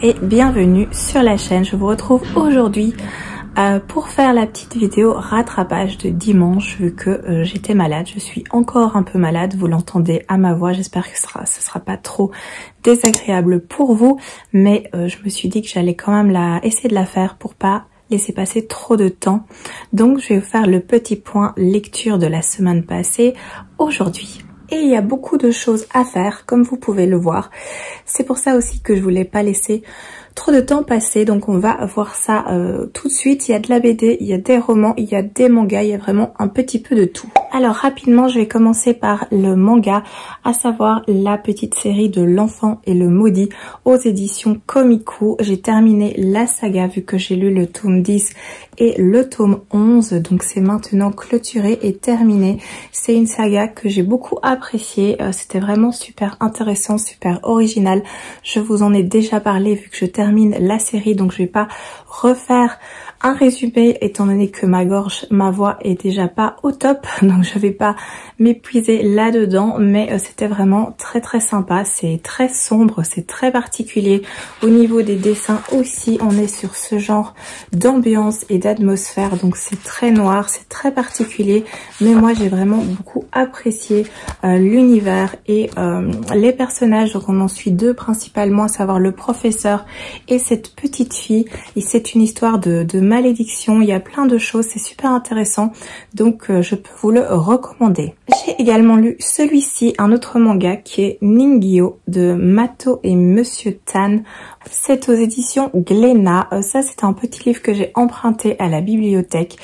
et bienvenue sur la chaîne. Je vous retrouve aujourd'hui pour faire la petite vidéo rattrapage de dimanche vu que j'étais malade. Je suis encore un peu malade, vous l'entendez à ma voix. J'espère que ce sera pas trop désagréable pour vous, mais je me suis dit que j'allais quand même essayer de la faire pour pas laisser passer trop de temps. Donc je vais vous faire le petit point lecture de la semaine passée aujourd'hui. Et il y a beaucoup de choses à faire, comme vous pouvez le voir. C'est pour ça aussi que je voulais pas laisser trop de temps passer. Donc on va voir ça tout de suite. Il y a de la BD, il y a des romans, il y a des mangas, il y a vraiment un petit peu de tout. Alors rapidement, je vais commencer par le manga, à savoir la petite série de L'Enfant et le Maudit aux éditions Komiku. J'ai terminé la saga vu que j'ai lu le tome 10 et le tome 11. Donc c'est maintenant clôturé et terminé. C'est une saga que j'ai beaucoup appréciée. C'était vraiment super intéressant, super original. Je vous en ai déjà parlé vu que je termine la série, donc je vais pas refaire un résumé étant donné que ma voix est déjà pas au top, donc je vais pas m'épuiser là-dedans, mais c'était vraiment très sympa. C'est très sombre, c'est très particulier. Au niveau des dessins aussi, on est sur ce genre d'ambiance et d'atmosphère, donc c'est très noir, c'est très particulier, mais moi j'ai vraiment beaucoup apprécié l'univers et les personnages. Donc on en suit deux principalement, à savoir le professeur et cette petite fille, et c'est une histoire de malédiction. Il y a plein de choses, c'est super intéressant, donc je peux vous le recommander. J'ai également lu celui-ci, un autre manga qui est Ningyo de Mato et Monsieur Tan. C'est aux éditions Glénat. Ça c'est un petit livre que j'ai emprunté à la bibliothèque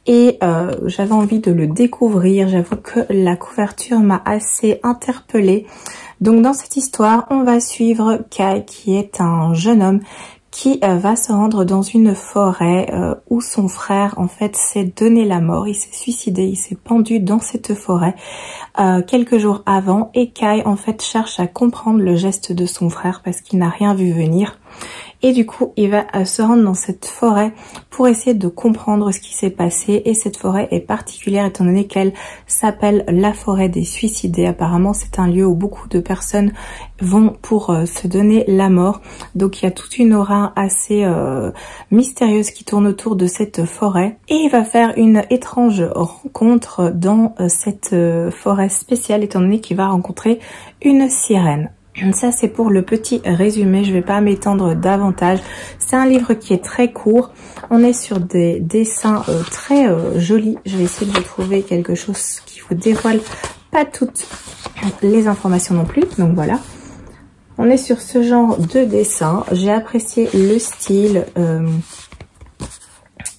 et j'avais envie de le découvrir. J'avoue que la couverture m'a assez interpellée. Donc dans cette histoire, on va suivre Kai, qui est un jeune homme qui va se rendre dans une forêt où son frère en fait s'est donné la mort. Il s'est suicidé, il s'est pendu dans cette forêt quelques jours avant, et Kai en fait cherche à comprendre le geste de son frère parce qu'il n'a rien vu venir. Et du coup, il va se rendre dans cette forêt pour essayer de comprendre ce qui s'est passé. Et cette forêt est particulière étant donné qu'elle s'appelle la forêt des suicidés. Apparemment, c'est un lieu où beaucoup de personnes vont pour se donner la mort. Donc, il y a toute une aura assez mystérieuse qui tourne autour de cette forêt. Et il va faire une étrange rencontre dans cette forêt spéciale étant donné qu'il va rencontrer une sirène. Ça c'est pour le petit résumé, je vais pas m'étendre davantage. C'est un livre qui est très court, on est sur des dessins très jolis. Je vais essayer de vous trouver quelque chose qui vous dévoile pas toutes les informations non plus, donc voilà. On est sur ce genre de dessin, j'ai apprécié le style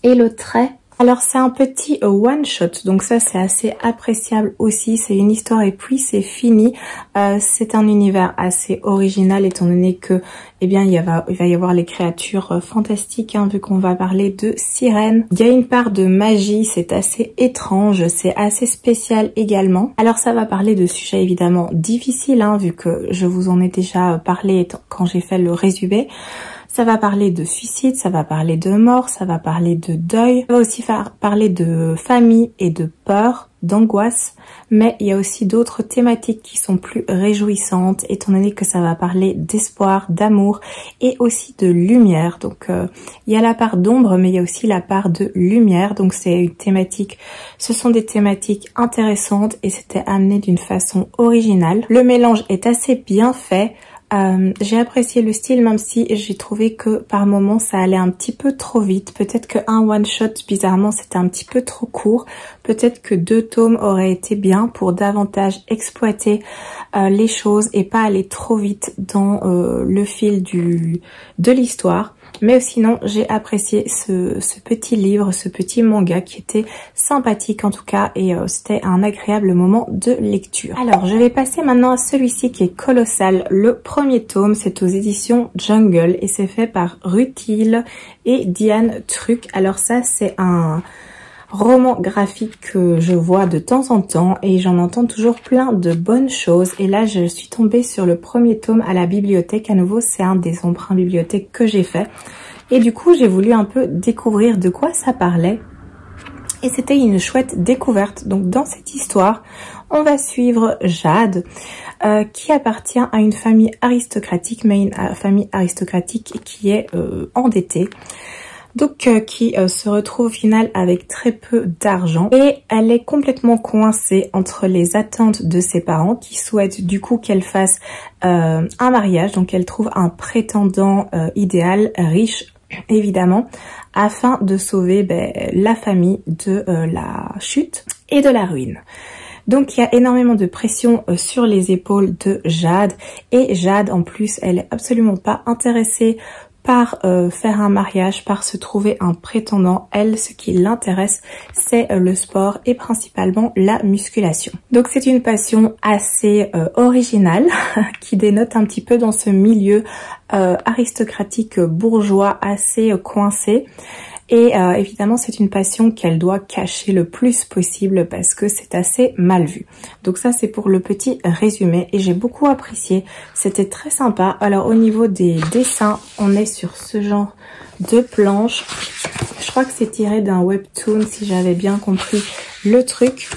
et le trait. Alors c'est un petit one shot, donc ça c'est assez appréciable aussi. C'est une histoire et puis c'est fini. C'est un univers assez original étant donné que il va y avoir les créatures fantastiques, hein, vu qu'on va parler de sirènes. Il y a une part de magie, c'est assez étrange, c'est assez spécial également. Alors ça va parler de sujets évidemment difficiles, hein, vu que je vous en ai déjà parlé quand j'ai fait le résumé. Ça va parler de suicide, ça va parler de mort, ça va parler de deuil. Ça va aussi parler de famille et de peur, d'angoisse. Mais il y a aussi d'autres thématiques qui sont plus réjouissantes, étant donné que ça va parler d'espoir, d'amour et aussi de lumière. Donc il y a la part d'ombre, mais il y a aussi la part de lumière. Donc c'est une thématique, ce sont des thématiques intéressantes et c'était amené d'une façon originale. Le mélange est assez bien fait. J'ai apprécié le style, même si j'ai trouvé que par moments ça allait un petit peu trop vite. Peut-être qu'un one shot, bizarrement, c'était un petit peu trop court. Peut-être que 2 tomes auraient été bien pour davantage exploiter les choses et pas aller trop vite dans le fil de l'histoire. Mais sinon, j'ai apprécié ce petit livre, ce petit manga qui était sympathique en tout cas, et c'était un agréable moment de lecture. Alors, je vais passer maintenant à celui-ci qui est colossal. Le premier tome, c'est aux éditions Jungle et c'est fait par Rutil et Diane Truc. Alors ça, c'est un roman graphique que je vois de temps en temps et j'en entends toujours plein de bonnes choses. Et là, je suis tombée sur le premier tome à la bibliothèque. À nouveau, c'est un des emprunts bibliothèque que j'ai fait. Et du coup, j'ai voulu un peu découvrir de quoi ça parlait. Et c'était une chouette découverte. Donc dans cette histoire, on va suivre Jade, qui appartient à une famille aristocratique, mais une famille aristocratique qui est endettée. Donc qui se retrouve au final avec très peu d'argent. Et elle est complètement coincée entre les attentes de ses parents qui souhaitent du coup qu'elle fasse un mariage. Donc elle trouve un prétendant idéal, riche évidemment, afin de sauver la famille de la chute et de la ruine. Donc il y a énormément de pression sur les épaules de Jade, et Jade en plus elle est absolument pas intéressée par faire un mariage, par se trouver un prétendant. Elle, ce qui l'intéresse, c'est le sport et principalement la musculation. Donc c'est une passion assez originale qui dénote un petit peu dans ce milieu aristocratique bourgeois assez coincé. Et évidemment, c'est une passion qu'elle doit cacher le plus possible parce que c'est assez mal vu. Donc ça, c'est pour le petit résumé et j'ai beaucoup apprécié. C'était très sympa. Alors au niveau des dessins, on est sur ce genre de planche. Je crois que c'est tiré d'un webtoon si j'avais bien compris le truc.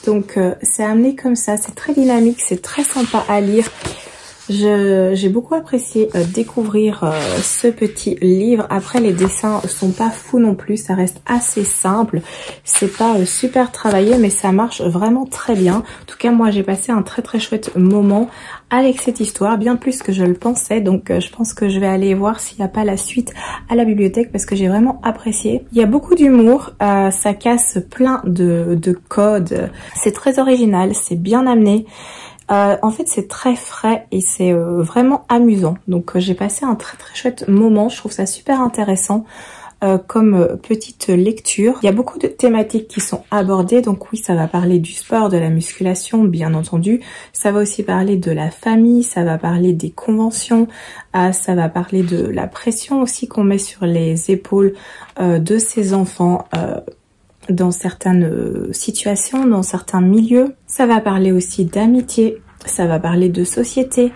Donc c'est amené comme ça. C'est très dynamique, c'est très sympa à lire. J'ai beaucoup apprécié découvrir ce petit livre. Après, les dessins sont pas fous non plus, ça reste assez simple. C'est pas super travaillé, mais ça marche vraiment très bien. En tout cas, moi, j'ai passé un très chouette moment avec cette histoire, bien plus que je le pensais. Donc, je pense que je vais aller voir s'il n'y a pas la suite à la bibliothèque parce que j'ai vraiment apprécié. Il y a beaucoup d'humour, ça casse plein de codes. C'est très original, c'est bien amené. En fait, c'est très frais et c'est vraiment amusant. Donc, j'ai passé un très chouette moment. Je trouve ça super intéressant comme petite lecture. Il y a beaucoup de thématiques qui sont abordées. Donc oui, ça va parler du sport, de la musculation, bien entendu. Ça va aussi parler de la famille, ça va parler des conventions, ça va parler de la pression aussi qu'on met sur les épaules de ces enfants dans certaines situations, dans certains milieux. Ça va parler aussi d'amitié, ça va parler de société,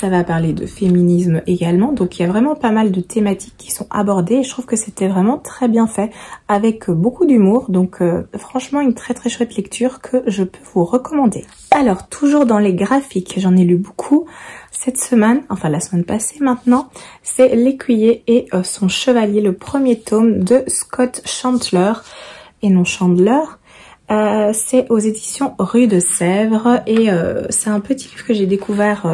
ça va parler de féminisme également. Donc il y a vraiment pas mal de thématiques qui sont abordées et je trouve que c'était vraiment très bien fait avec beaucoup d'humour. Donc franchement une très chouette lecture que je peux vous recommander. Alors toujours dans les graphiques, j'en ai lu beaucoup cette semaine, enfin la semaine passée maintenant, c'est L'écuyer et son chevalier, le premier tome de Scott Chandler. Et non Chandler, c'est aux éditions Rue de Sèvres et c'est un petit livre que j'ai découvert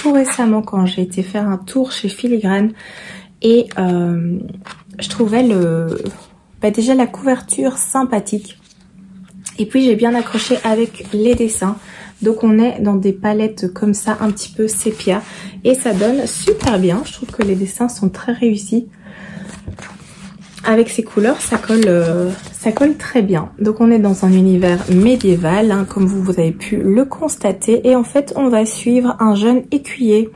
tout récemment quand j'ai été faire un tour chez Filigrane et je trouvais déjà la couverture sympathique et puis j'ai bien accroché avec les dessins. Donc on est dans des palettes comme ça un petit peu sépia et ça donne super bien. Je trouve que les dessins sont très réussis. Avec ces couleurs, ça colle très bien. Donc on est dans un univers médiéval, hein, comme vous avez pu le constater. Et en fait, on va suivre un jeune écuyer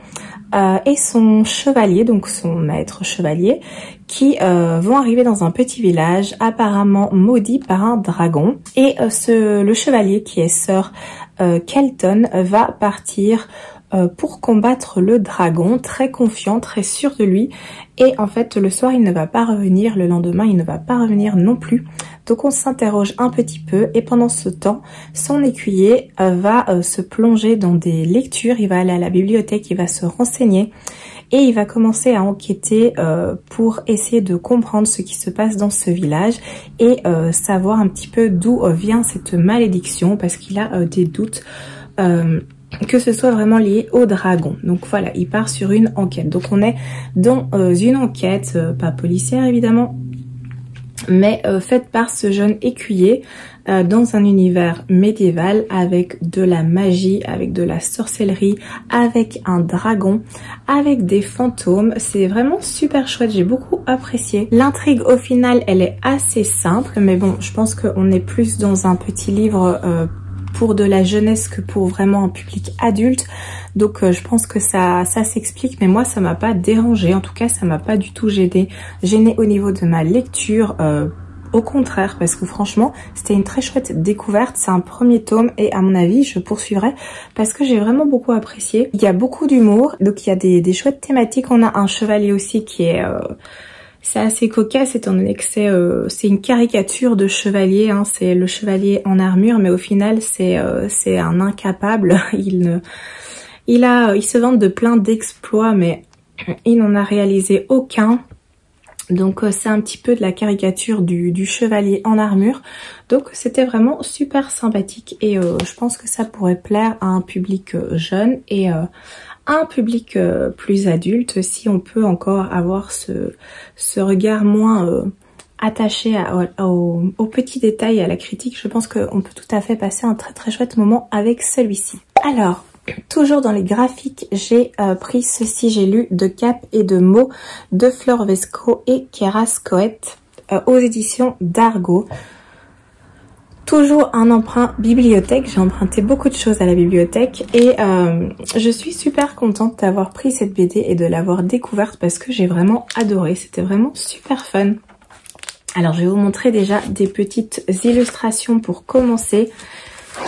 et son chevalier, donc son maître chevalier, qui vont arriver dans un petit village apparemment maudit par un dragon. Et le chevalier, qui est Sir Kelton, va partir pour combattre le dragon, très confiant, très sûr de lui. Et en fait, le soir, il ne va pas revenir, le lendemain, il ne va pas revenir non plus. Donc on s'interroge un petit peu et pendant ce temps, son écuyer va se plonger dans des lectures, il va aller à la bibliothèque, il va se renseigner et il va commencer à enquêter pour essayer de comprendre ce qui se passe dans ce village et savoir un petit peu d'où vient cette malédiction parce qu'il a des doutes que ce soit vraiment lié au dragon. Donc voilà, il part sur une enquête. Donc on est dans une enquête, pas policière évidemment, mais faite par ce jeune écuyer dans un univers médiéval avec de la magie, avec de la sorcellerie, avec un dragon, avec des fantômes. C'est vraiment super chouette, j'ai beaucoup apprécié. L'intrigue au final, elle est assez simple, mais bon, je pense qu'on est plus dans un petit livre pour de la jeunesse que pour vraiment un public adulte. Donc je pense que ça s'explique, mais moi ça m'a pas dérangé. En tout cas, ça m'a pas du tout gêné au niveau de ma lecture. Au contraire, parce que franchement, c'était une très chouette découverte. C'est un premier tome et à mon avis, je poursuivrai parce que j'ai vraiment beaucoup apprécié. Il y a beaucoup d'humour, donc il y a des chouettes thématiques. On a un chevalier aussi qui est C'est assez cocasse étant donné que c'est une caricature de chevalier, hein. C'est le chevalier en armure, mais au final c'est un incapable. Il se vante de plein d'exploits, mais il n'en a réalisé aucun. Donc c'est un petit peu de la caricature du chevalier en armure. Donc c'était vraiment super sympathique et je pense que ça pourrait plaire à un public jeune et un public plus adulte, si on peut encore avoir ce regard moins attaché aux petits détails et à la critique. Je pense qu'on peut tout à fait passer un très très chouette moment avec celui-ci. Alors, toujours dans les graphiques, j'ai pris ceci, j'ai lu De Cap et de mots de Fleur Vesco et Keras Coët aux éditions d'Argo. Toujours un emprunt bibliothèque, j'ai emprunté beaucoup de choses à la bibliothèque et je suis super contente d'avoir pris cette BD et de l'avoir découverte parce que j'ai vraiment adoré, c'était vraiment super fun. Alors je vais vous montrer déjà des petites illustrations pour commencer.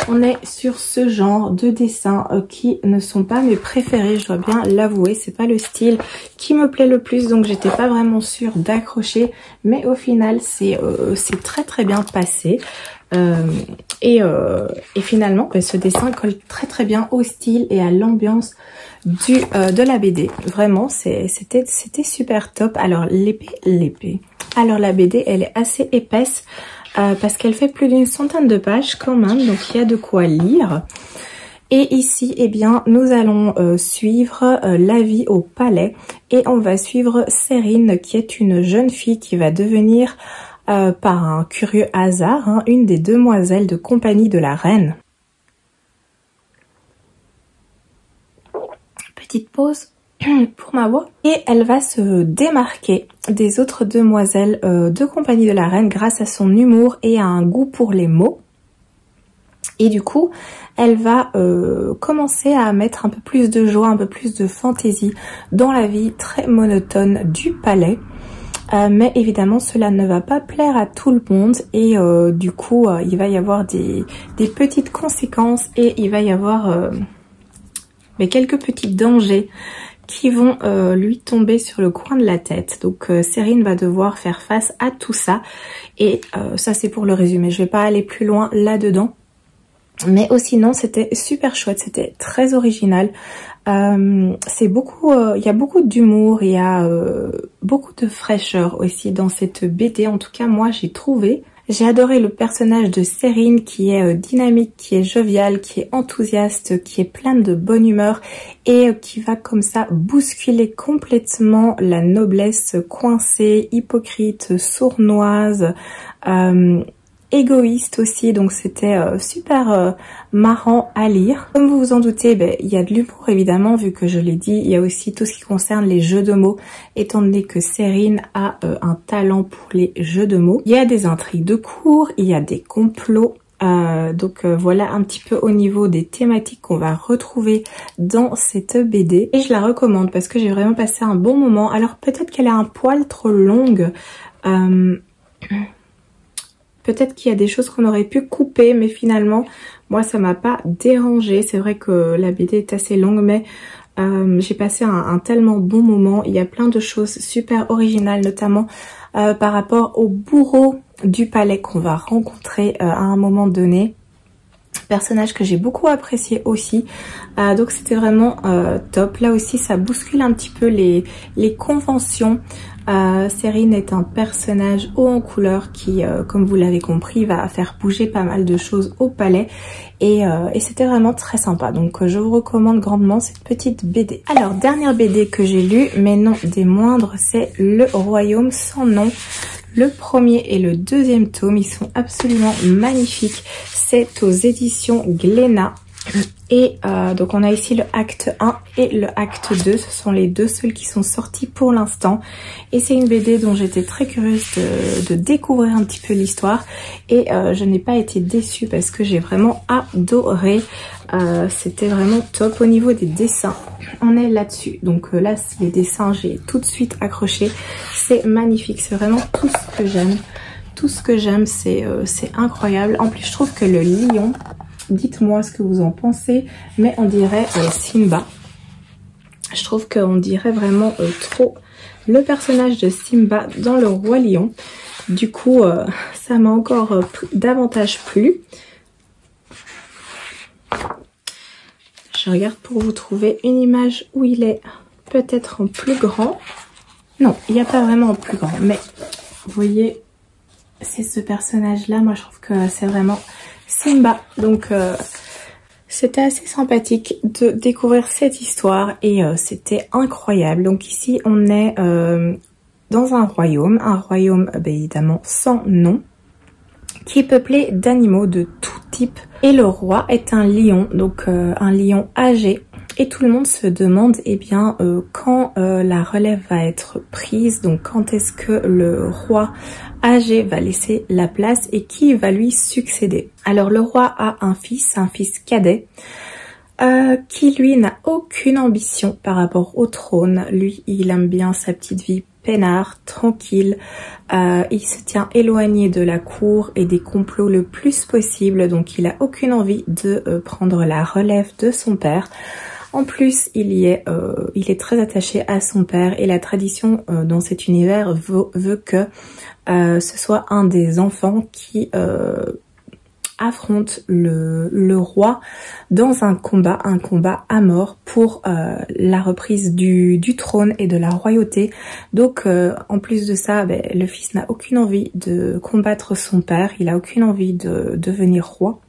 On est sur ce genre de dessins qui ne sont pas mes préférés, je dois bien l'avouer, c'est pas le style qui me plaît le plus, donc j'étais pas vraiment sûre d'accrocher, mais au final c'est très très bien passé. Et finalement ce dessin colle très très bien au style et à l'ambiance de la BD. Vraiment c'était super top. Alors l'épée. Alors la BD elle est assez épaisse parce qu'elle fait plus d'une centaine de pages quand même, donc il y a de quoi lire. Et ici, eh bien, nous allons suivre la vie au palais et on va suivre Sérine qui est une jeune fille qui va devenir par un curieux hasard, hein, une des demoiselles de compagnie de la reine. Petite pause pour ma voix. Et elle va se démarquer des autres demoiselles de compagnie de la reine grâce à son humour et à un goût pour les mots. Et du coup, elle va commencer à mettre un peu plus de joie, un peu plus de fantaisie dans la vie très monotone du palais. Mais évidemment cela ne va pas plaire à tout le monde et du coup il va y avoir des petites conséquences et il va y avoir quelques petits dangers qui vont lui tomber sur le coin de la tête. Donc Sérine va devoir faire face à tout ça et ça c'est pour le résumé, je vais pas aller plus loin là-dedans. Mais sinon c'était super chouette, c'était très original. C'est beaucoup, il y a beaucoup d'humour, il y a beaucoup de fraîcheur aussi dans cette BD. En tout cas moi j'ai trouvé. J'ai adoré le personnage de Sérine qui est dynamique, qui est jovial, qui est enthousiaste, qui est plein de bonne humeur et qui va comme ça bousculer complètement la noblesse coincée, hypocrite, sournoise, égoïste aussi, donc c'était super marrant à lire. Comme vous vous en doutez, il y a de l'humour évidemment, vu que je l'ai dit, il y a aussi tout ce qui concerne les jeux de mots, étant donné que Sérine a un talent pour les jeux de mots. Il y a des intrigues de cour, il y a des complots, donc voilà un petit peu au niveau des thématiques qu'on va retrouver dans cette BD. Et je la recommande parce que j'ai vraiment passé un bon moment. Alors peut-être qu'elle a un poil trop longue, peut-être qu'il y a des choses qu'on aurait pu couper, mais finalement, moi, ça m'a pas dérangé. C'est vrai que la BD est assez longue, mais j'ai passé un tellement bon moment. Il y a plein de choses super originales, notamment par rapport au bourreau du palais qu'on va rencontrer à un moment donné. Personnage que j'ai beaucoup apprécié aussi, donc c'était vraiment top. Là aussi ça bouscule un petit peu les conventions. Sérine est un personnage haut en couleur qui, comme vous l'avez compris, va faire bouger pas mal de choses au palais et c'était vraiment très sympa. Donc je vous recommande grandement cette petite BD. Alors dernière BD que j'ai lue, mais non des moindres, c'est Le Royaume sans nom. Le premier et le deuxième tome, ils sont absolument magnifiques. C'est aux éditions Glénat. Et donc on a ici le acte 1 et le acte 2. Ce sont les deux seuls qui sont sortis pour l'instant. Et c'est une BD dont j'étais très curieuse de découvrir un petit peu l'histoire. Et je n'ai pas été déçue parce que j'ai vraiment adoré. C'était vraiment top au niveau des dessins. On est là-dessus. Donc là, les dessins, j'ai tout de suite accroché. C'est magnifique. C'est vraiment tout ce que j'aime. Tout ce que j'aime, c'est incroyable. En plus, je trouve que le lion... Dites-moi ce que vous en pensez, mais on dirait Simba. Je trouve qu'on dirait vraiment trop le personnage de Simba dans Le Roi Lion. Du coup, ça m'a encore davantage plu. Je regarde pour vous trouver une image où il est peut-être en plus grand. Non, il n'y a pas vraiment en plus grand, mais vous voyez, c'est ce personnage-là. Moi, je trouve que c'est vraiment Simba. Donc, c'était assez sympathique de découvrir cette histoire et c'était incroyable. Donc ici, on est dans un royaume évidemment sans nom, qui est peuplé d'animaux de tout type. Et le roi est un lion, donc un lion âgé. Et tout le monde se demande quand la relève va être prise, donc quand est-ce que le roi âgé va laisser la place et qui va lui succéder. Alors le roi a un fils cadet, qui lui n'a aucune ambition par rapport au trône. Lui, il aime bien sa petite vie peinard, tranquille, il se tient éloigné de la cour et des complots le plus possible, donc il a aucune envie de prendre la relève de son père. En plus, il est très attaché à son père et la tradition dans cet univers veut que ce soit un des enfants qui affronte le roi dans un combat à mort pour la reprise du trône et de la royauté. Donc en plus de ça, le fils n'a aucune envie de combattre son père, il a aucune envie de devenir roi.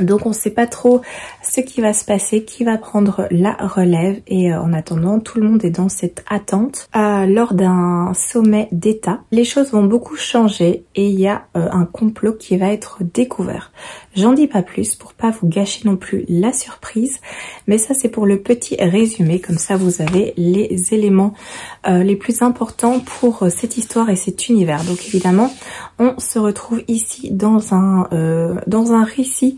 Donc on ne sait pas trop ce qui va se passer, qui va prendre la relève et en attendant tout le monde est dans cette attente. Lors d'un sommet d'État, les choses vont beaucoup changer et il y a un complot qui va être découvert. J'en dis pas plus pour pas vous gâcher non plus la surprise, mais ça c'est pour le petit résumé, comme ça vous avez les éléments les plus importants pour cette histoire et cet univers. Donc évidemment on se retrouve ici dans un récit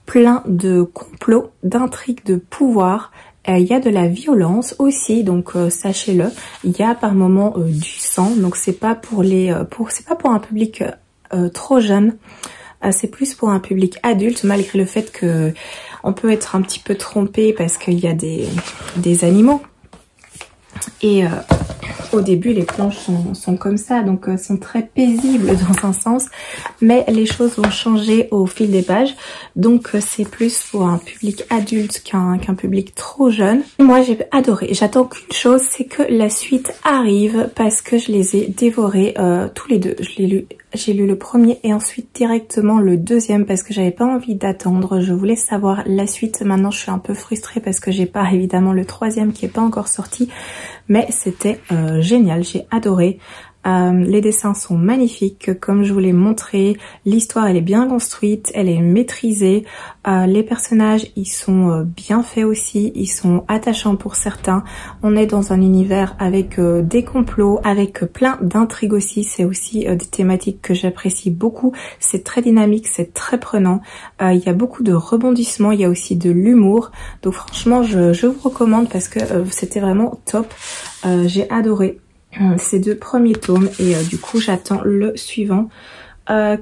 plein de complots, d'intrigues, de pouvoir. Il y a de la violence aussi, donc sachez-le. Il y a par moments du sang, donc c'est pas pour un public trop jeune. C'est plus pour un public adulte, malgré le fait que on peut être un petit peu trompé parce qu'il y a des animaux. Et au début, les planches sont comme ça, donc sont très paisibles dans un sens, mais les choses vont changer au fil des pages, donc c'est plus pour un public adulte qu'un public trop jeune. Moi, j'ai adoré. J'attends qu'une chose, c'est que la suite arrive parce que je les ai dévorés tous les deux. J'ai lu le premier et ensuite directement le deuxième parce que j'avais pas envie d'attendre. Je voulais savoir la suite. Maintenant, je suis un peu frustrée parce que j'ai pas évidemment le troisième qui est pas encore sorti. Mais c'était génial, j'ai adoré. Les dessins sont magnifiques, comme je vous l'ai montré. L'histoire, elle est bien construite, elle est maîtrisée. Les personnages, ils sont bien faits aussi, ils sont attachants pour certains. On est dans un univers avec des complots, avec plein d'intrigues aussi. C'est aussi des thématiques que j'apprécie beaucoup. C'est très dynamique, c'est très prenant. Il y a beaucoup de rebondissements, il y a aussi de l'humour. Donc franchement, je vous recommande parce que c'était vraiment top. J'ai adoré ces deux premiers tomes et du coup j'attends le suivant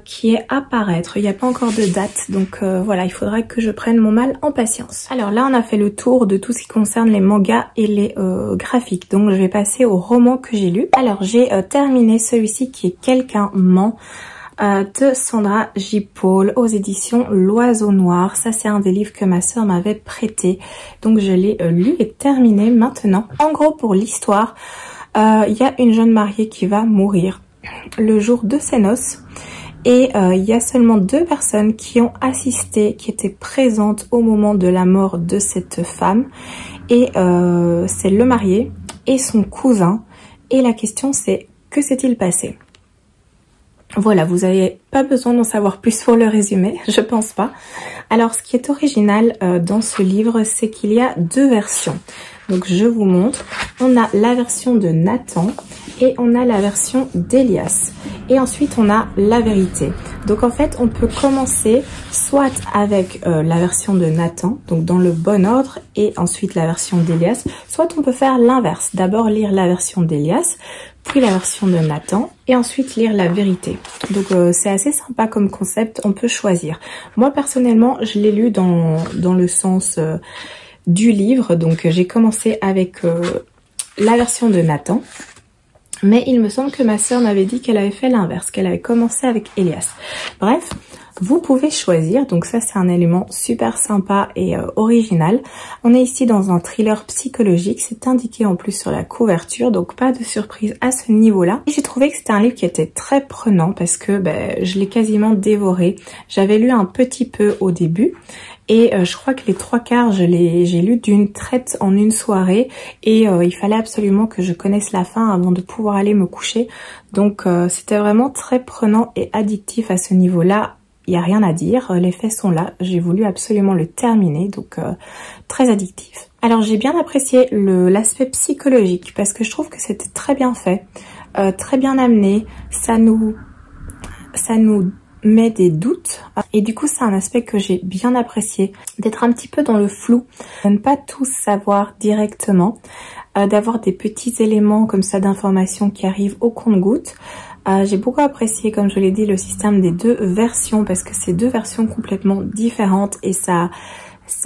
qui est à paraître. Il n'y a pas encore de date, donc voilà, il faudra que je prenne mon mal en patience. Alors là on a fait le tour de tout ce qui concerne les mangas et les graphiques, donc je vais passer au roman que j'ai lu. Alors j'ai terminé celui-ci qui est Quelqu'un ment de Sandra J. Paul aux éditions L'Oiseau Noir. Ça c'est un des livres que ma soeur m'avait prêté, donc je l'ai lu et terminé maintenant. En gros, pour l'histoire, il y a une jeune mariée qui va mourir le jour de ses noces et il y a seulement 2 personnes qui ont assisté, qui étaient présentes au moment de la mort de cette femme, et c'est le marié et son cousin. Et la question c'est, que s'est-il passé? Voilà, vous n'avez pas besoin d'en savoir plus pour le résumé, je pense pas. Alors ce qui est original dans ce livre, c'est qu'il y a 2 versions. Donc je vous montre, on a la version de Nathan et on a la version d'Elias. Et ensuite on a la vérité. Donc en fait on peut commencer soit avec la version de Nathan, donc dans le bon ordre, et ensuite la version d'Elias. Soit on peut faire l'inverse, d'abord lire la version d'Elias, puis la version de Nathan, et ensuite lire la vérité. Donc c'est assez sympa comme concept, on peut choisir. Moi personnellement je l'ai lu dans le sens du livre, donc j'ai commencé avec la version de Nathan Mais il me semble que ma sœur m'avait dit qu'elle avait fait l'inverse, qu'elle avait commencé avec Elias. Bref, vous pouvez choisir, donc ça c'est un élément super sympa et original. On est ici dans un thriller psychologique, c'est indiqué en plus sur la couverture, donc pas de surprise à ce niveau-là. Et j'ai trouvé que c'était un livre qui était très prenant parce que je l'ai quasiment dévoré. J'avais lu un petit peu au début. Et je crois que les 3/4, j'ai lu d'une traite en une soirée. Et il fallait absolument que je connaisse la fin avant de pouvoir aller me coucher. Donc c'était vraiment très prenant et addictif à ce niveau-là. Il n'y a rien à dire, les faits sont là. J'ai voulu absolument le terminer, donc très addictif. Alors j'ai bien apprécié l'aspect psychologique parce que je trouve que c'était très bien fait, très bien amené. Ça nous met des doutes et du coup c'est un aspect que j'ai bien apprécié, d'être un petit peu dans le flou, de ne pas tout savoir directement, d'avoir des petits éléments comme ça d'informations qui arrivent au compte-gouttes. J'ai beaucoup apprécié, comme je l'ai dit, le système des 2 versions parce que c'est 2 versions complètement différentes et ça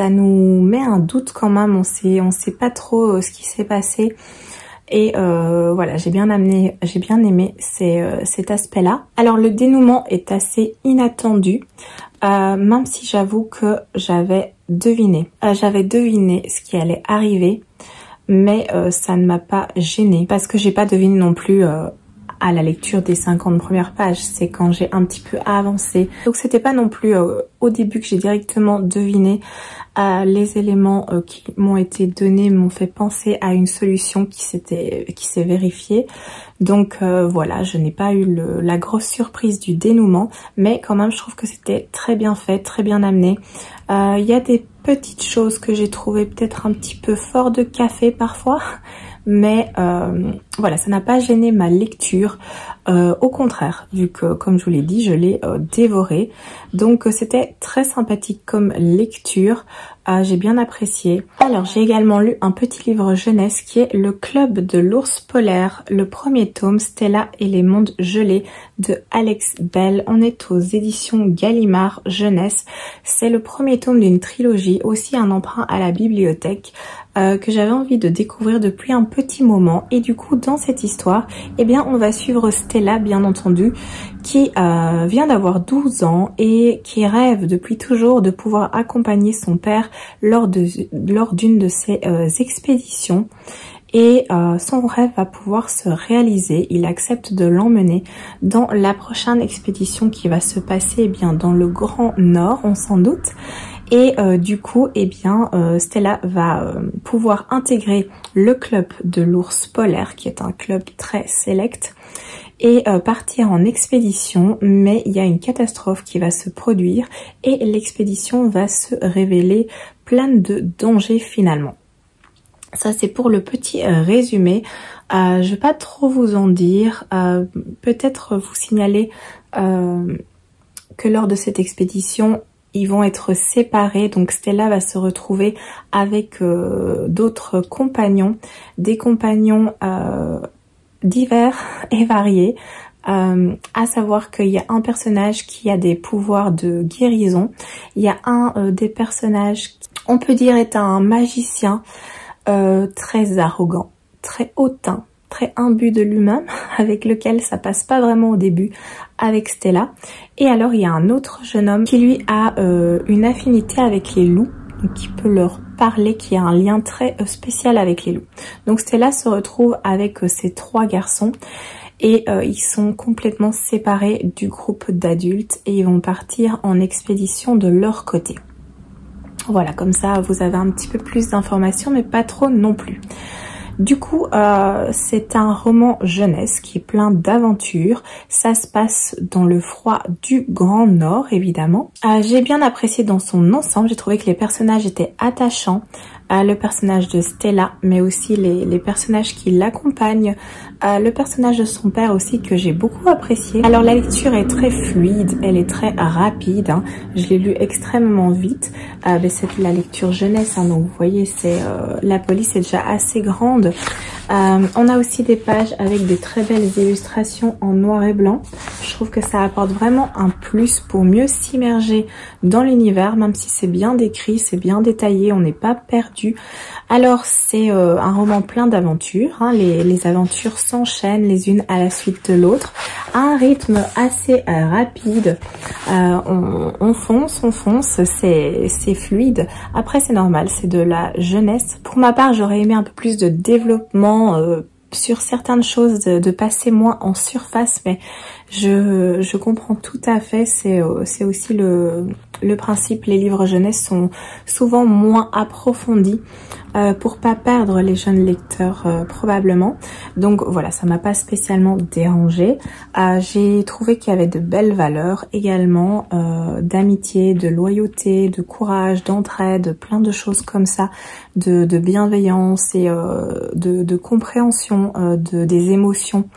nous met un doute quand même, on sait pas trop ce qui s'est passé. Et voilà, j'ai bien aimé cet aspect-là. Alors le dénouement est assez inattendu, même si j'avoue que j'avais deviné. J'avais deviné ce qui allait arriver, mais ça ne m'a pas gênée parce que j'ai pas deviné non plus à la lecture des 50 premières pages. C'est quand j'ai un petit peu avancé. Donc c'était pas non plus au début que j'ai directement deviné. Les éléments qui m'ont été donnés m'ont fait penser à une solution qui s'est vérifiée. Donc voilà, je n'ai pas eu la grosse surprise du dénouement, mais quand même je trouve que c'était très bien fait, très bien amené. Il y a des petites choses que j'ai trouvées peut-être un petit peu fort de café parfois, mais voilà, ça n'a pas gêné ma lecture. Au contraire, vu que comme je vous l'ai dit, je l'ai dévoré, donc c'était très sympathique comme lecture. J'ai bien apprécié. Alors j'ai également lu un petit livre jeunesse qui est Le Club de l'ours polaire, le premier tome, Stella et les mondes gelés de Alex Bell. On est aux éditions Gallimard jeunesse. C'est le premier tome d'une trilogie, aussi un emprunt à la bibliothèque que j'avais envie de découvrir depuis un petit moment. Et du coup dans cette histoire, eh bien on va suivre Stella, bien entendu, qui vient d'avoir 12 ans et qui rêve depuis toujours de pouvoir accompagner son père lors d'une de ses expéditions. Et son rêve va pouvoir se réaliser. Il accepte de l'emmener dans la prochaine expédition qui va se passer bien dans le Grand Nord, on s'en doute. Et du coup, eh bien, Stella va pouvoir intégrer le club de l'ours polaire, qui est un club très select, et partir en expédition. Mais il y a une catastrophe qui va se produire et l'expédition va se révéler pleine de dangers finalement. Ça c'est pour le petit résumé. Je vais pas trop vous en dire. Peut-être vous signaler que lors de cette expédition, ils vont être séparés. Donc Stella va se retrouver avec d'autres compagnons, des compagnons divers et variés. À savoir qu'il y a un personnage qui a des pouvoirs de guérison. Il y a un des personnages qui, on peut dire, est un magicien très arrogant, très hautain, très imbu de lui-même, avec lequel ça passe pas vraiment au début avec Stella. Et alors il y a un autre jeune homme qui lui a une affinité avec les loups, qui peut leur parler, qui a un lien très spécial avec les loups. Donc Stella se retrouve avec ces 3 garçons et ils sont complètement séparés du groupe d'adultes et ils vont partir en expédition de leur côté. Voilà, comme ça vous avez un petit peu plus d'informations, mais pas trop non plus. Du coup, c'est un roman jeunesse qui est plein d'aventures. Ça se passe dans le froid du Grand Nord, évidemment. J'ai bien apprécié dans son ensemble. J'ai trouvé que les personnages étaient attachants. Le personnage de Stella, mais aussi les personnages qui l'accompagnent. Le personnage de son père aussi, que j'ai beaucoup apprécié. Alors la lecture est très fluide, elle est très rapide. Hein. Je l'ai lu extrêmement vite. C'est la lecture jeunesse, hein, donc vous voyez, la police est déjà assez grande. On a aussi des pages avec des très belles illustrations en noir et blanc. Je trouve que ça apporte vraiment un plus pour mieux s'immerger dans l'univers, même si c'est bien décrit, c'est bien détaillé, on n'est pas perdu. Alors c'est un roman plein d'aventures, hein, les aventures s'enchaînent les unes à la suite de l'autre, à un rythme assez rapide, on fonce, c'est fluide. Après c'est normal, c'est de la jeunesse. Pour ma part j'aurais aimé un peu plus de développement sur certaines choses, de passer moins en surface, mais je comprends tout à fait, c'est aussi le principe. Les livres jeunesse sont souvent moins approfondis pour pas perdre les jeunes lecteurs probablement. Donc voilà, ça m'a pas spécialement dérangée. J'ai trouvé qu'il y avait de belles valeurs également, d'amitié, de loyauté, de courage, d'entraide, plein de choses comme ça, de bienveillance et de compréhension des émotions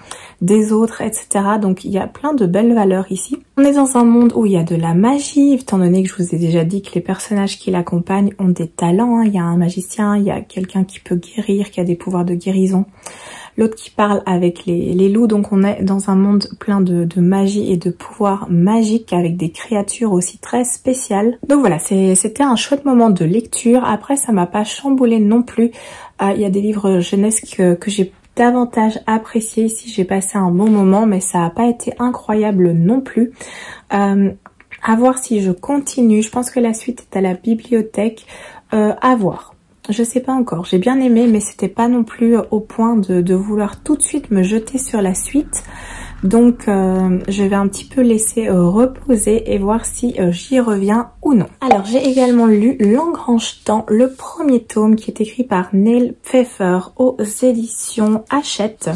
des autres, etc. Donc il y a plein de belles valeurs ici. On est dans un monde où il y a de la magie, étant donné que je vous ai déjà dit que les personnages qui l'accompagnent ont des talents, hein. Il y a un magicien, il y a quelqu'un qui peut guérir, qui a des pouvoirs de guérison, l'autre qui parle avec les loups. Donc on est dans un monde plein de magie et de pouvoirs magiques, avec des créatures aussi très spéciales. Donc voilà, c'était un chouette moment de lecture. Après ça m'a pas chamboulé non plus. Il y a des livres jeunesse que j'ai davantage apprécié. Ici j'ai passé un bon moment, mais ça n'a pas été incroyable non plus. À voir si je continue. Je pense que la suite est à la bibliothèque. À voir. Je sais pas encore. J'ai bien aimé, mais c'était pas non plus au point de vouloir tout de suite me jeter sur la suite. Donc je vais un petit peu laisser reposer et voir si j'y reviens ou non. Alors j'ai également lu L'Engrange-Temps, le premier tome qui est écrit par Neil Pfeffer aux éditions Hachette.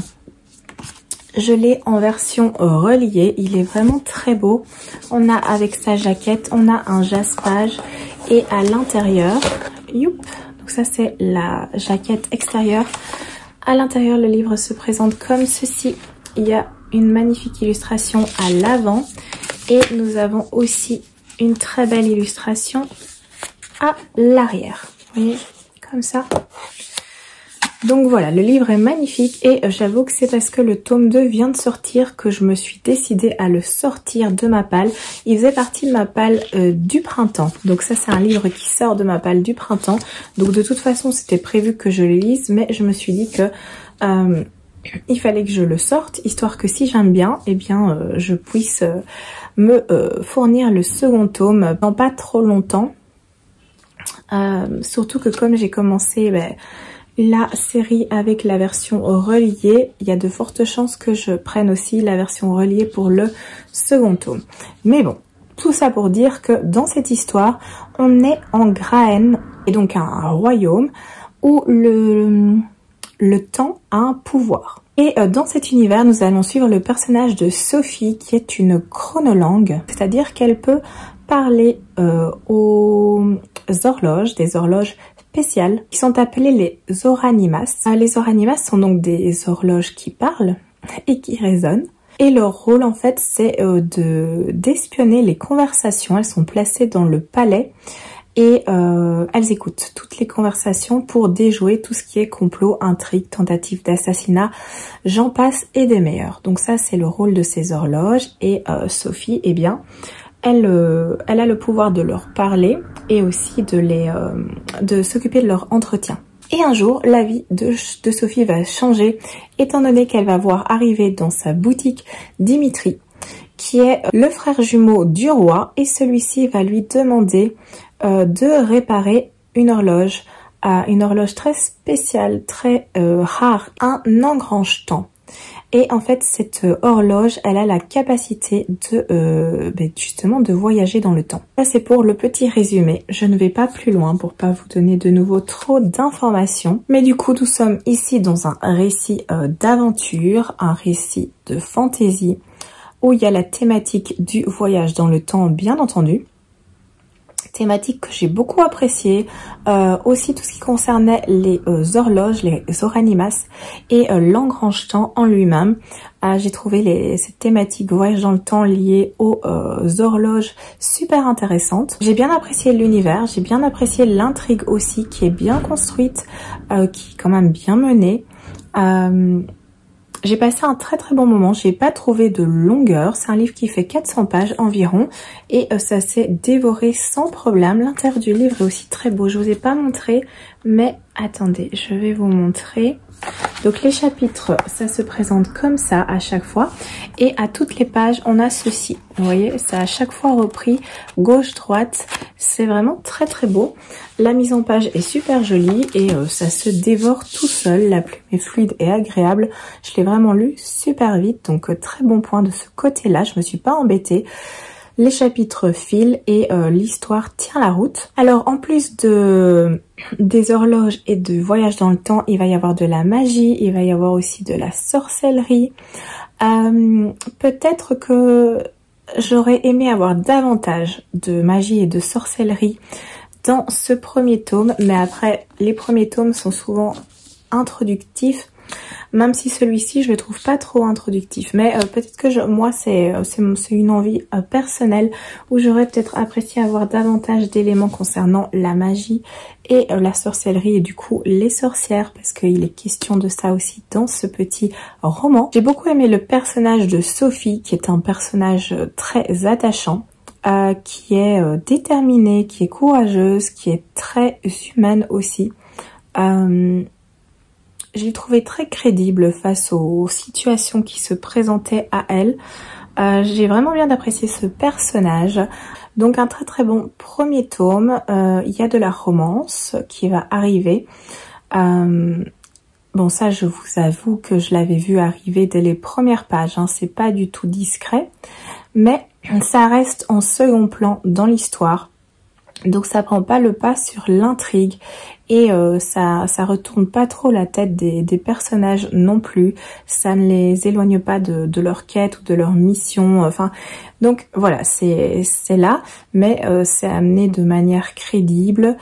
Je l'ai en version reliée, il est vraiment très beau. On a avec sa jaquette, on a un jaspage et à l'intérieur, youp, donc ça c'est la jaquette extérieure. À l'intérieur le livre se présente comme ceci, il y a une magnifique illustration à l'avant et nous avons aussi une très belle illustration à l'arrière. Vous voyez, comme ça. Donc voilà, le livre est magnifique et j'avoue que c'est parce que le tome 2 vient de sortir que je me suis décidée à le sortir de ma palle. Il faisait partie de ma palle du printemps. Donc ça c'est un livre qui sort de ma palle du printemps. Donc de toute façon c'était prévu que je le lise, mais je me suis dit que il fallait que je le sorte, histoire que si j'aime bien, eh bien je puisse me fournir le second tome dans pas trop longtemps. Surtout que comme j'ai commencé la série avec la version reliée, il y a de fortes chances que je prenne aussi la version reliée pour le second tome. Mais bon, tout ça pour dire que dans cette histoire, on est en Graen, et donc un royaume où le temps a un pouvoir. Et dans cet univers, nous allons suivre le personnage de Sophie, qui est une chronolangue, c'est-à-dire qu'elle peut parler aux horloges, des horloges spéciales, qui sont appelées les Oranimas. Les Oranimas sont donc des horloges qui parlent et qui résonnent. Et leur rôle, en fait, c'est d'espionner les conversations. Elles sont placées dans le palais et elles écoutent toutes les conversations pour déjouer tout ce qui est complot, intrigue, tentative d'assassinat, j'en passe et des meilleurs. Donc ça, c'est le rôle de ces horloges. Et Sophie, eh bien, elle a le pouvoir de leur parler et aussi de s'occuper de leur entretien. Et un jour, la vie de Sophie va changer, étant donné qu'elle va voir arriver dans sa boutique Dimitri, qui est le frère jumeau du roi, et celui-ci va lui demander de réparer une horloge très spéciale, très rare, un engrange-temps. Et en fait, cette horloge, elle a la capacité de justement de voyager dans le temps. Ça, c'est pour le petit résumé. Je ne vais pas plus loin pour pas vous donner de nouveau trop d'informations. Mais du coup, nous sommes ici dans un récit d'aventure, un récit de fantaisie, où il y a la thématique du voyage dans le temps, bien entendu. Thématique que j'ai beaucoup appréciée, aussi tout ce qui concernait les horloges, les oranimas et l'engrange-temps en lui-même. J'ai trouvé cette thématique voyage dans le temps liée aux horloges super intéressante. J'ai bien apprécié l'univers, j'ai bien apprécié l'intrigue aussi qui est bien construite, qui est quand même bien menée. J'ai passé un très très bon moment, j'ai pas trouvé de longueur, c'est un livre qui fait 400 pages environ et ça s'est dévoré sans problème. L'intérieur du livre est aussi très beau, je vous ai pas montré mais attendez, je vais vous montrer. Donc les chapitres, ça se présente comme ça à chaque fois et à toutes les pages on a ceci. Vous voyez, ça a à chaque fois repris gauche-droite, c'est vraiment très très beau. La mise en page est super jolie et ça se dévore tout seul, la plume est fluide et agréable. Je l'ai vraiment lu super vite, donc très bon point de ce côté-là, je me suis pas embêtée. Les chapitres filent et l'histoire tient la route. Alors en plus des horloges et de voyages dans le temps, il va y avoir de la magie, il va y avoir aussi de la sorcellerie. Peut-être que j'aurais aimé avoir davantage de magie et de sorcellerie dans ce premier tome, mais après les premiers tomes sont souvent introductifs. Même si celui-ci je le trouve pas trop introductif, mais peut-être que moi c'est une envie personnelle où j'aurais peut-être apprécié avoir davantage d'éléments concernant la magie et la sorcellerie et du coup les sorcières, parce qu'il est question de ça aussi dans ce petit roman. J'ai beaucoup aimé le personnage de Sophie, qui est un personnage très attachant. Qui est déterminée, qui est courageuse, qui est très humaine aussi. J'ai trouvé très crédible face aux situations qui se présentaient à elle. J'ai vraiment bien apprécié ce personnage. Donc un très très bon premier tome. Il y a de la romance qui va arriver. Bon, ça je vous avoue que je l'avais vu arriver dès les premières pages. Hein. C'est pas du tout discret. Mais ça reste en second plan dans l'histoire. Donc ça prend pas le pas sur l'intrigue et ça retourne pas trop la tête des personnages non plus. Ça ne les éloigne pas de leur quête ou de leur mission. Enfin, donc voilà, c'est là, mais c'est amené de manière crédible.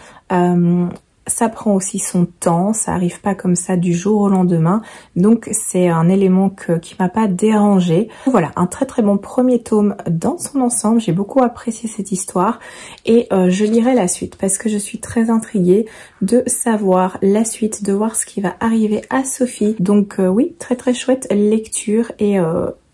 Ça prend aussi son temps, ça arrive pas comme ça du jour au lendemain, donc c'est un élément qui m'a pas dérangé. Voilà, un très très bon premier tome dans son ensemble, j'ai beaucoup apprécié cette histoire et je lirai la suite parce que je suis très intriguée de savoir la suite, de voir ce qui va arriver à Sophie. Donc oui, très très chouette lecture et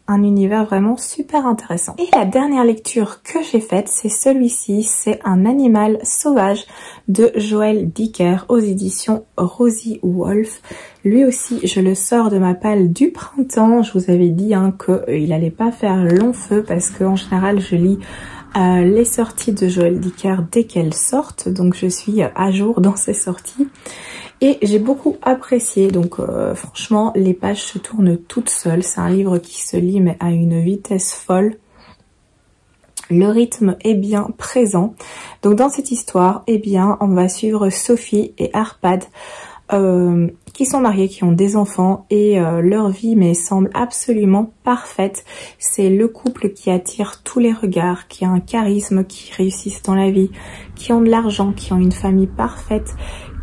un univers vraiment super intéressant. Et la dernière lecture que j'ai faite, c'est celui-ci, c'est Un animal sauvage de Joël Dicker aux éditions Rosie Wolf. Lui aussi, je le sors de ma palle du printemps. Je vous avais dit hein, qu'il allait pas faire long feu parce qu'en général, je lis les sorties de Joël Dicker dès qu'elles sortent. Donc je suis à jour dans ces sorties. Et j'ai beaucoup apprécié, donc franchement les pages se tournent toutes seules, c'est un livre qui se lit mais à une vitesse folle. Le rythme est bien présent. Donc dans cette histoire, eh bien on va suivre Sophie et Arpad qui sont mariés, qui ont des enfants et leur vie mais semble absolument parfaite. C'est le couple qui attire tous les regards, qui a un charisme, qui réussissent dans la vie, qui ont de l'argent, qui ont une famille parfaite,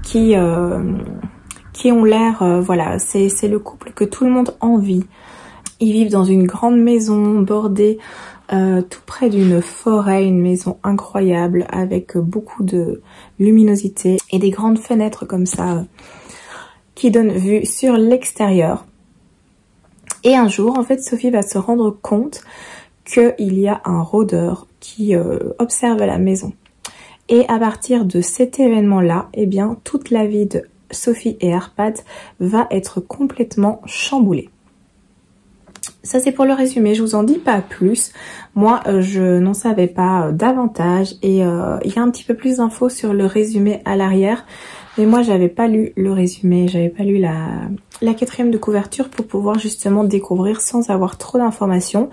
qui ont l'air, voilà, c'est le couple que tout le monde envie. Ils vivent dans une grande maison bordée tout près d'une forêt, une maison incroyable avec beaucoup de luminosité et des grandes fenêtres comme ça qui donnent vue sur l'extérieur. Et un jour, en fait, Sophie va se rendre compte qu'il y a un rôdeur qui observe la maison. Et à partir de cet événement-là, eh bien, toute la vie de Sophie et Arpad va être complètement chamboulée. Ça, c'est pour le résumé, je vous en dis pas plus. Moi, je n'en savais pas davantage et il y a un petit peu plus d'infos sur le résumé à l'arrière. Mais moi, j'avais pas lu le résumé, j'avais pas lu la quatrième de couverture pour pouvoir justement découvrir sans avoir trop d'informations.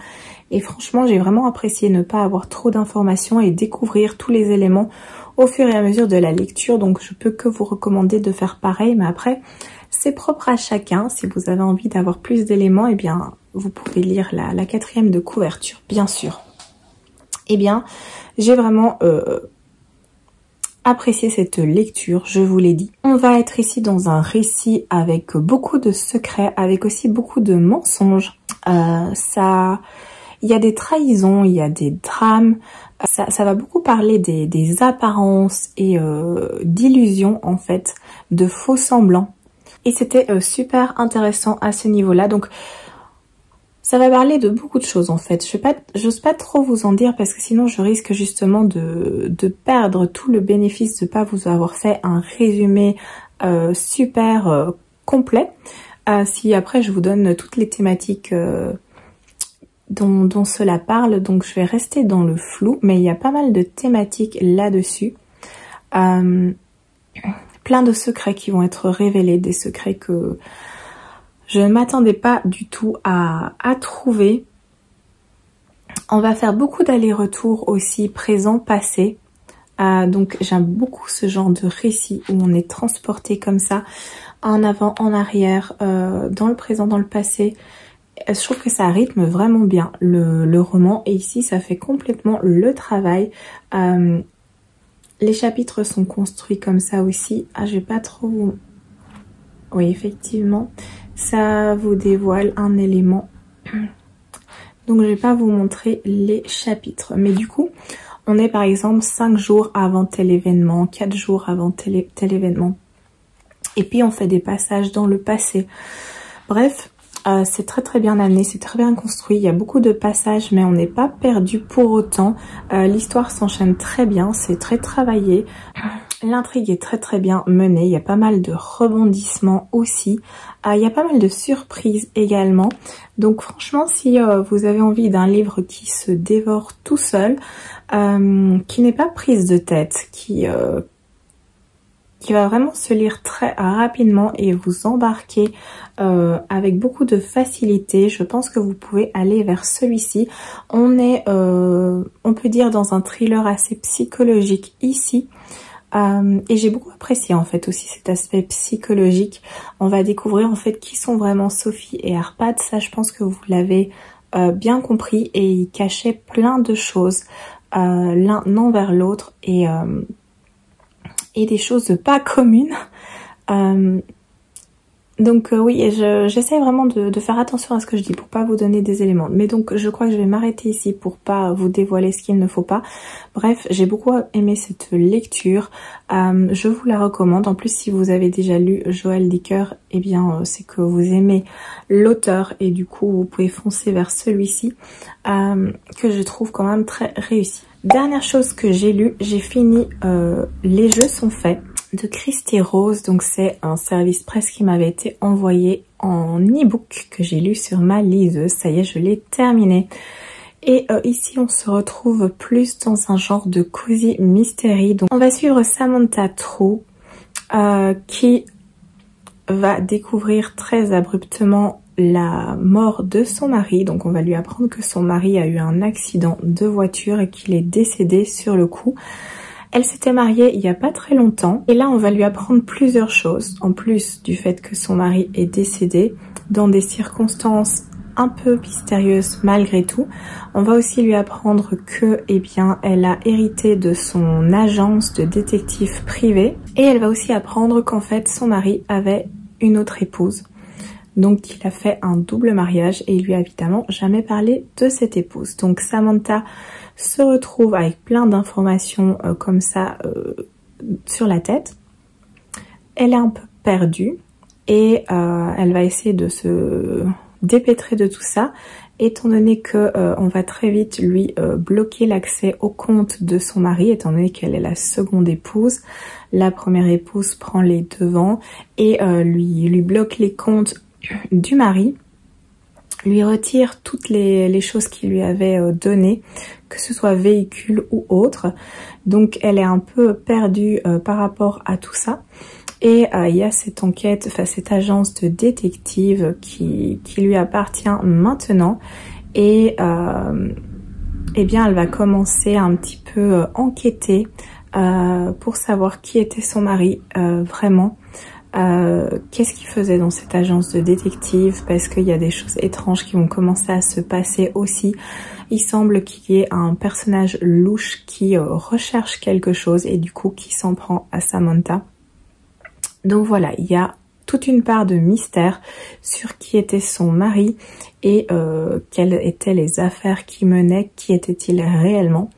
Et franchement, j'ai vraiment apprécié ne pas avoir trop d'informations et découvrir tous les éléments au fur et à mesure de la lecture. Donc, je peux que vous recommander de faire pareil. Mais après, c'est propre à chacun. Si vous avez envie d'avoir plus d'éléments, eh bien, vous pouvez lire la quatrième de couverture, bien sûr. Eh bien, j'ai vraiment apprécié cette lecture, je vous l'ai dit. On va être ici dans un récit avec beaucoup de secrets, avec aussi beaucoup de mensonges. Il y a des trahisons, il y a des drames. Ça va beaucoup parler des apparences et d'illusions en fait, de faux semblants. Et c'était super intéressant à ce niveau-là. Donc ça va parler de beaucoup de choses en fait. J'ose pas trop vous en dire parce que sinon je risque justement de perdre tout le bénéfice de pas vous avoir fait un résumé super complet. Si après je vous donne toutes les thématiques dont cela parle, donc je vais rester dans le flou, mais il y a pas mal de thématiques là-dessus. Plein de secrets qui vont être révélés, des secrets que je ne m'attendais pas du tout à trouver. On va faire beaucoup d'allers-retours aussi, présent, passé. Donc j'aime beaucoup ce genre de récit où on est transporté comme ça, en avant, en arrière, dans le présent, dans le passé. Je trouve que ça rythme vraiment bien le roman. Et ici, ça fait complètement le travail. Les chapitres sont construits comme ça aussi. Je vais pas trop vous... Oui, effectivement, ça vous dévoile un élément. Donc, je vais pas vous montrer les chapitres. Mais du coup, on est par exemple 5 jours avant tel événement, 4 jours avant tel événement. Et puis, on fait des passages dans le passé. Bref, c'est très bien amené, c'est très bien construit. Il y a beaucoup de passages, mais on n'est pas perdu pour autant. L'histoire s'enchaîne très bien, c'est très travaillé. L'intrigue est très bien menée. Il y a pas mal de rebondissements aussi. Il y a pas mal de surprises également. Donc franchement, si vous avez envie d'un livre qui se dévore tout seul, qui n'est pas prise de tête, qui va vraiment se lire très rapidement et vous embarquer avec beaucoup de facilité, je pense que vous pouvez aller vers celui-ci. On est, on peut dire, dans un thriller assez psychologique ici. Et j'ai beaucoup apprécié en fait aussi cet aspect psychologique. On va découvrir en fait qui sont vraiment Sophie et Arpad. Ça, je pense que vous l'avez bien compris, et ils cachaient plein de choses l'un envers l'autre, et des choses pas communes. Donc oui, j'essaie vraiment de faire attention à ce que je dis pour pas vous donner des éléments. Mais donc je crois que je vais m'arrêter ici pour pas vous dévoiler ce qu'il ne faut pas. Bref, j'ai beaucoup aimé cette lecture. Je vous la recommande. En plus, si vous avez déjà lu Joël Dicker, eh bien c'est que vous aimez l'auteur et du coup vous pouvez foncer vers celui-ci que je trouve quand même très réussi. Dernière chose que j'ai lu, j'ai fini Les jeux sont faits de Christy Rose. Donc c'est un service presse qui m'avait été envoyé en e-book que j'ai lu sur ma liseuse. Ça y est, je l'ai terminé. Et ici on se retrouve plus dans un genre de cozy mystery. Donc on va suivre Samantha True qui va découvrir très abruptement la mort de son mari. Donc on va lui apprendre que son mari a eu un accident de voiture et qu'il est décédé sur le coup. Elle s'était mariée il n'y a pas très longtemps, et là on va lui apprendre plusieurs choses, en plus du fait que son mari est décédé dans des circonstances un peu mystérieuses malgré tout. On va aussi lui apprendre que, eh bien, elle a hérité de son agence de détective privé, et elle va aussi apprendre qu'en fait son mari avait une autre épouse. Donc il a fait un double mariage et il lui a évidemment jamais parlé de cette épouse. Donc Samantha se retrouve avec plein d'informations comme ça sur la tête. Elle est un peu perdue et elle va essayer de se dépêtrer de tout ça, étant donné que on va très vite lui bloquer l'accès au compte de son mari, étant donné qu'elle est la seconde épouse. La première épouse prend les devants et lui bloque les comptes du mari, lui retire toutes les choses qu'il lui avait données, que ce soit véhicule ou autre. Donc elle est un peu perdue par rapport à tout ça. Et il y a cette enquête, enfin cette agence de détective qui lui appartient maintenant. Et eh bien elle va commencer à un petit peu enquêter pour savoir qui était son mari vraiment. Qu'est-ce qu'il faisait dans cette agence de détective, parce qu'il y a des choses étranges qui vont commencer à se passer aussi. Il semble qu'il y ait un personnage louche qui recherche quelque chose et du coup qui s'en prend à Samantha. Donc voilà, il y a toute une part de mystère sur qui était son mari et quelles étaient les affaires qu'il menait, qui était-il réellement.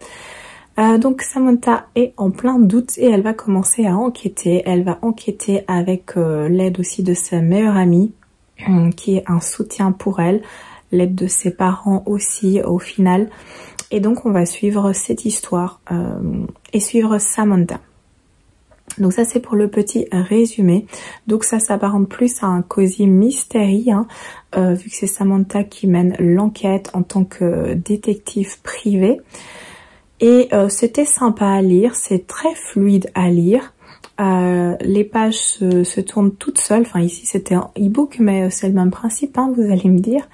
Donc Samantha est en plein doute et elle va commencer à enquêter. Elle va enquêter avec l'aide aussi de sa meilleure amie qui est un soutien pour elle, l'aide de ses parents aussi au final. Et donc on va suivre cette histoire et suivre Samantha. Donc ça c'est pour le petit résumé. Donc ça s'apparente plus à un cosy mystery, hein, vu que c'est Samantha qui mène l'enquête en tant que détective privé. Et c'était sympa à lire, c'est très fluide à lire. Les pages se tournent toutes seules. Enfin ici c'était un e-book, mais c'est le même principe, hein, vous allez me dire.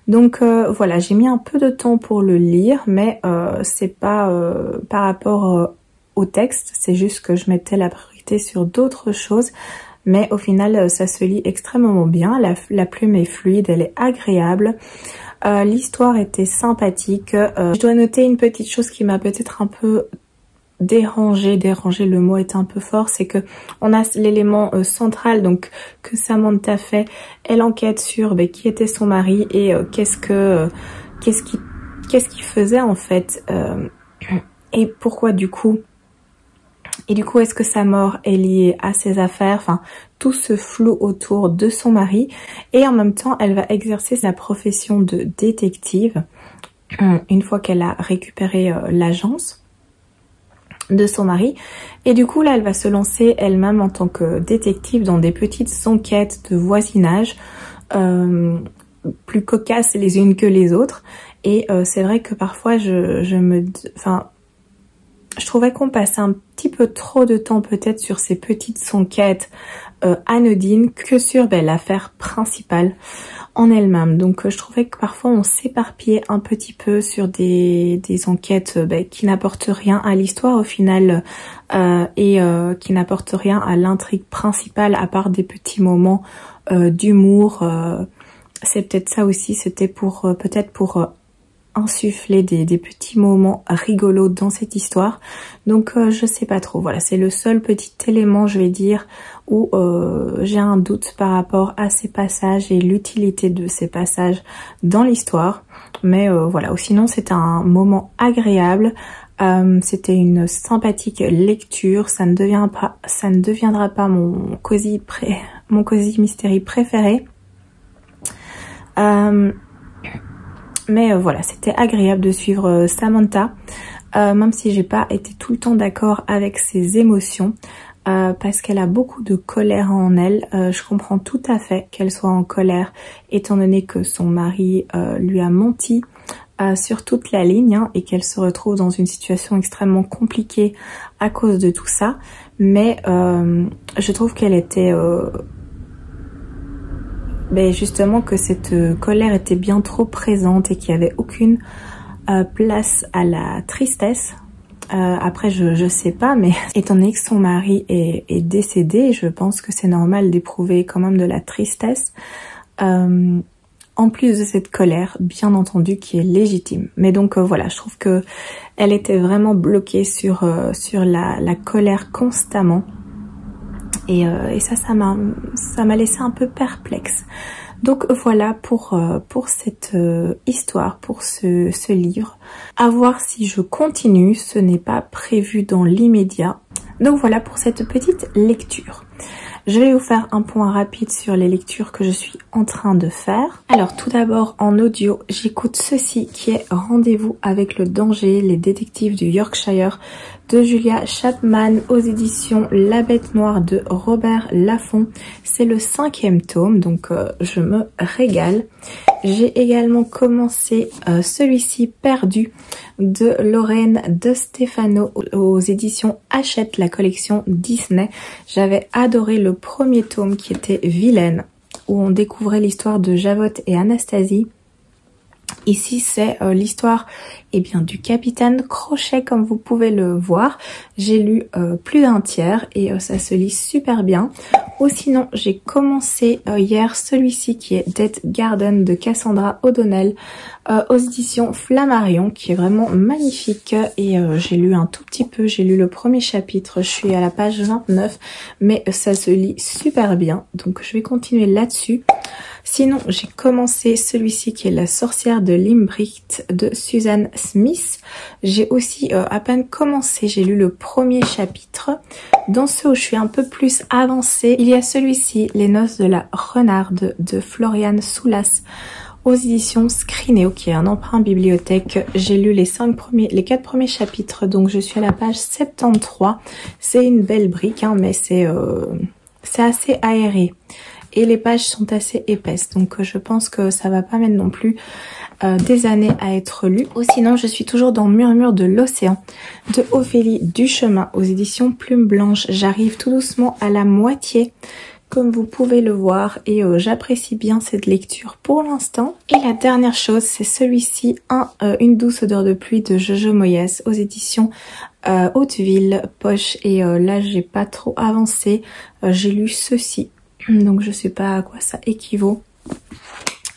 Donc voilà, j'ai mis un peu de temps pour le lire, mais c'est pas par rapport au texte, c'est juste que je mettais la priorité sur d'autres choses. Mais au final, ça se lit extrêmement bien. La plume est fluide, elle est agréable. L'histoire était sympathique. Je dois noter une petite chose qui m'a peut-être un peu dérangé, le mot est un peu fort, c'est que on a l'élément central donc que Samantha fait. Elle enquête sur qui était son mari et qu'est-ce qu'il faisait en fait et pourquoi du coup. Et du coup, est-ce que sa mort est liée à ses affaires? Enfin, tout se floue autour de son mari. Et en même temps, elle va exercer sa profession de détective une fois qu'elle a récupéré l'agence de son mari. Et du coup, là, elle va se lancer elle-même en tant que détective dans des petites enquêtes de voisinage plus cocasses les unes que les autres. Et c'est vrai que parfois, je trouvais qu'on passait un petit peu trop de temps peut-être sur ces petites enquêtes anodines que sur l'affaire principale en elle-même. Donc je trouvais que parfois on s'éparpillait un petit peu sur des enquêtes qui n'apportent rien à l'histoire au final et qui n'apportent rien à l'intrigue principale à part des petits moments d'humour. C'est peut-être ça aussi, c'était pour peut-être pour insuffler des petits moments rigolos dans cette histoire. Donc je sais pas trop, voilà, c'est le seul petit élément, je vais dire, où j'ai un doute par rapport à ces passages et l'utilité de ces passages dans l'histoire. Mais voilà, sinon c'était un moment agréable, c'était une sympathique lecture, ça ne deviendra pas mon cosy mystery préféré. Mais voilà, c'était agréable de suivre Samantha, même si j'ai pas été tout le temps d'accord avec ses émotions, parce qu'elle a beaucoup de colère en elle. Je comprends tout à fait qu'elle soit en colère, étant donné que son mari lui a menti sur toute la ligne, hein, et qu'elle se retrouve dans une situation extrêmement compliquée à cause de tout ça. Mais je trouve qu'elle était... justement que cette colère était bien trop présente et qu'il n'y avait aucune place à la tristesse. Après je sais pas, mais étant donné que son mari est décédé, je pense que c'est normal d'éprouver quand même de la tristesse en plus de cette colère, bien entendu, qui est légitime. Mais donc voilà, je trouve que elle était vraiment bloquée sur la colère constamment. Et ça m'a laissé un peu perplexe. Donc voilà pour cette histoire, pour ce livre. À voir si je continue, ce n'est pas prévu dans l'immédiat. Donc voilà pour cette petite lecture. Je vais vous faire un point rapide sur les lectures que je suis en train de faire. Alors tout d'abord en audio, j'écoute ceci qui est Rendez-vous avec le danger, les détectives du Yorkshire de Julia Chapman aux éditions La Bête Noire de Robert Laffont. C'est le 5e tome, donc je me régale. J'ai également commencé celui-ci Perdu de Lorraine de Stefano aux éditions Hachette, la collection Disney. J'avais adoré le premier tome qui était Vilaine, où on découvrait l'histoire de Javotte et Anastasie. Ici, c'est l'histoire du capitaine Crochet, comme vous pouvez le voir. J'ai lu plus d'un tiers et ça se lit super bien. Ou sinon, j'ai commencé hier celui-ci qui est Dead Garden de Cassandra O'Donnell aux éditions Flammarion, qui est vraiment magnifique. Et j'ai lu un tout petit peu, j'ai lu le premier chapitre, je suis à la page 29, mais ça se lit super bien. Donc je vais continuer là-dessus. Sinon, j'ai commencé celui-ci qui est La sorcière de Limbricht de Suzanne Smith. J'ai aussi à peine commencé, j'ai lu le premier chapitre. Dans ceux où je suis un peu plus avancée, il y a celui-ci, Les Noces de la Renarde de Florian Soulas aux éditions Scrinéo, qui est un emprunt bibliothèque. J'ai lu les 4 premiers chapitres, donc je suis à la page 73. C'est une belle brique, hein, mais c'est assez aéré. Et les pages sont assez épaisses, donc je pense que ça va pas mettre non plus des années à être lu. Ou sinon, je suis toujours dans Murmure de l'océan de Ophélie Duchemin aux éditions Plume Blanche. J'arrive tout doucement à la moitié, comme vous pouvez le voir, et j'apprécie bien cette lecture pour l'instant. Et la dernière chose, c'est celui-ci, Une douce odeur de pluie de Jojo Moyes aux éditions Hauteville Poche. Et là, j'ai pas trop avancé. J'ai lu ceci, donc je sais pas à quoi ça équivaut.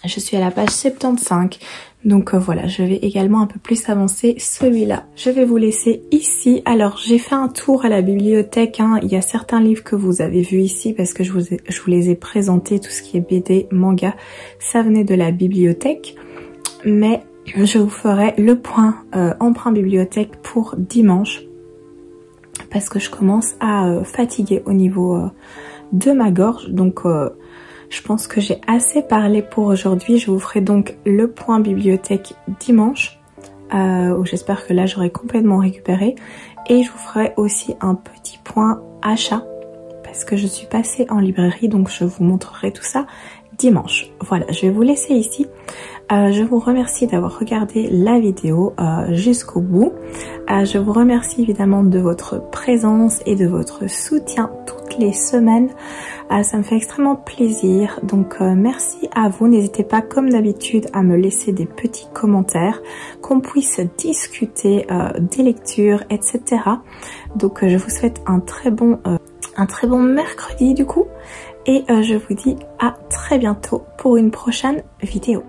Je suis à la page 75. Donc voilà, je vais également un peu plus avancer celui-là. Je vais vous laisser ici. Alors, j'ai fait un tour à la bibliothèque, hein. Il y a certains livres que vous avez vus ici parce que je vous les ai présentés, tout ce qui est BD, manga. Ça venait de la bibliothèque. Mais je vous ferai le point emprunt bibliothèque pour dimanche. Parce que je commence à fatiguer au niveau de ma gorge. Donc je pense que j'ai assez parlé pour aujourd'hui. Je vous ferai donc le point bibliothèque dimanche, où j'espère que là j'aurai complètement récupéré. Et je vous ferai aussi un petit point achat, parce que je suis passée en librairie, donc je vous montrerai tout ça dimanche. Voilà, je vais vous laisser ici. Je vous remercie d'avoir regardé la vidéo jusqu'au bout. Je vous remercie évidemment de votre présence et de votre soutien toutes les semaines. Ça me fait extrêmement plaisir. Donc merci à vous. N'hésitez pas comme d'habitude à me laisser des petits commentaires, qu'on puisse discuter des lectures, etc. Donc je vous souhaite un très bon mercredi du coup. Et je vous dis à très bientôt pour une prochaine vidéo.